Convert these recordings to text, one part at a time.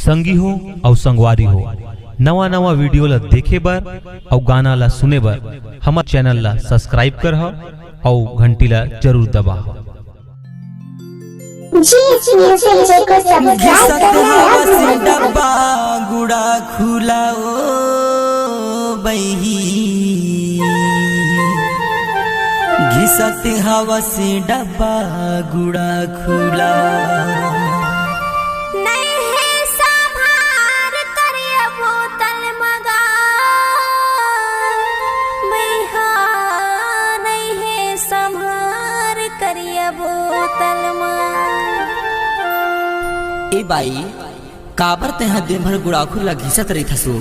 संगी हो और संगवारी हो, नवा नवा वीडियो ला देखे बर और गाना ला सुने बर हमार चैनल ला सब्सक्राइब कर और घंटी ला जरूर दबा। डब्बा गुड़ा खुला ओ बही, घिसत हवा से डब्बा गुड़ा खुला। नहीं है संभार करिए बोतल मगा, भैया नहीं है संभार करिए बोतल मगा। ए बाई काबर ते दिन भर गुड़ा खुला घिसत रही थसो?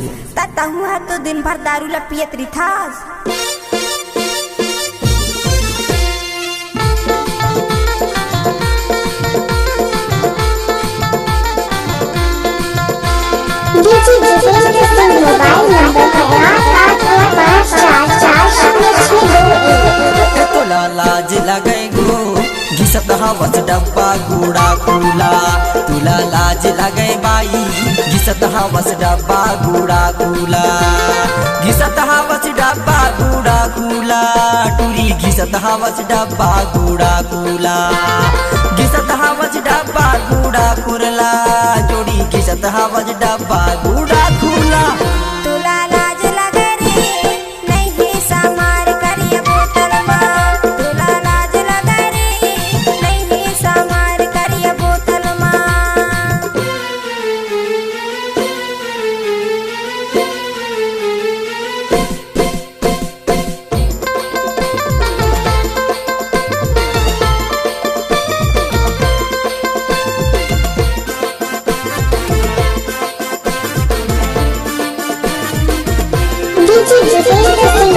तहुआ तो दिन भर दारू ला पियत रही था। तोला लाज लगे गो घिसत हवस डब्बा गुड़ा खुला, तुला लाज लगे बाई घिसत हवस डब्बा गुड़ा खुला। घिसत हवस डब्बा गुड़ा खुला, टूरी घिसत हवस डब्बा गुड़ा खुला। घिसत हवस डब्बा गुड़ा खुला, जोड़ी घिसत हवस डब्बा गुड़ा खुला। तुला लाज लगे रे नहीं है संभार करिए बोतल मगा, तुला लाज लगे रे नहीं है संभार करिए बोतल मगा।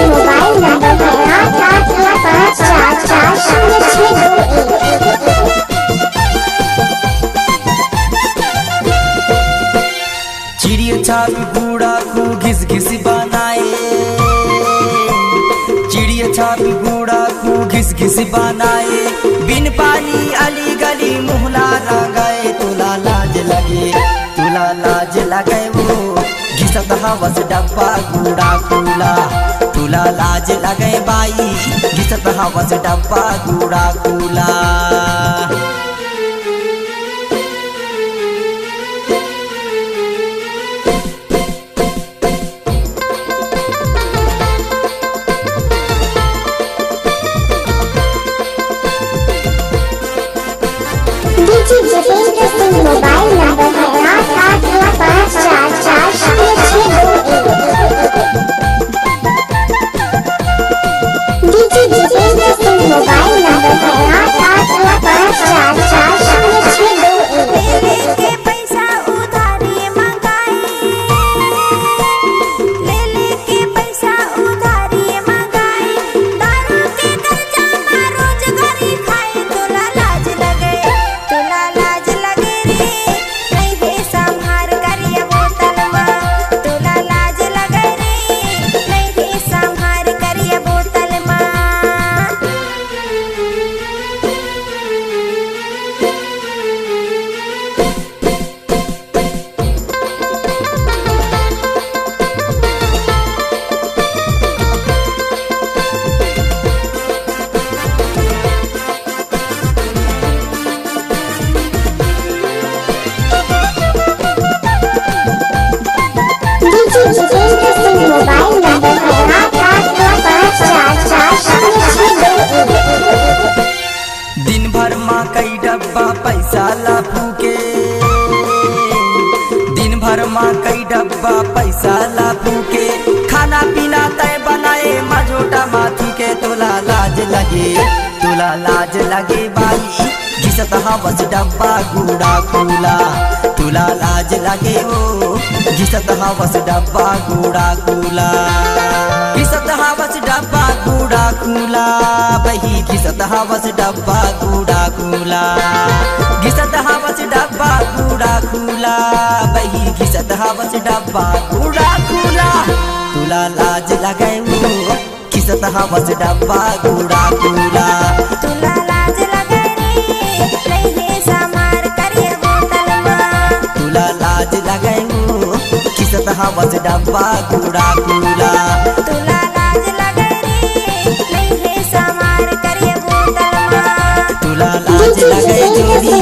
Mobile number 8885440621। चिड़िया छाप गुड़ा को घिस घिस बनाए, चिड़िया छाप गुड़ा को घिस घिस बनाए। बिन पानी अली गली मुहला लगाए, तुला लाज लगे तुला लाज लगे वो घिसत हवस डब्बा गुड़ा खुला। तुला लाज लगे बाई घिसत हवस डब्बा गुड़ा खुला। Mobile number 8885440621। Mobile number 8885440621। के पैसा उधारी मंगाई, ले लेके पैसा उधारी मंगाई। दारू के कर्जा में रोज घरी खाए, तुला लाज लगे रे नहीं है संभार करिए बोतल मगा, तुला लाज लगे रे नहीं है संभार करिए बोतल मगा। Mobile number 8885440621। दिन भर माँ कई डब्बा पैसा ला फूके, दिन भर माँ कई डब्बा पैसा ला फूके। खाना पीना तय बनाए मझोटा माथी के, तुला लाज लगे बाई घिसत हवस डब्बा गुड़ा खुला। तुला लाज लगे ओ घिसत हवस डब्बा गुड़ा खुला। घिसत हवस डब्बा गुड़ा खुला, बही घिसत हवस डब्बा गुड़ा खुला। घिसत हवस डब्बा गुड़ा खुला, बही घिसत हवस डब्बा गुड़ा खुला। तुला लाज लगे घिसत हवस डब्बा गुड़ा खुला। तुला लाज लगे रे नहीं है संभार करिए बोतल मगा, तुला लाज लाज लगे हो किसत हवस डब्बा कूड़ा कूला तुला लाज लगे रे नहीं है समार करिए बोतल माँ तुला लाज लगे जोड़ी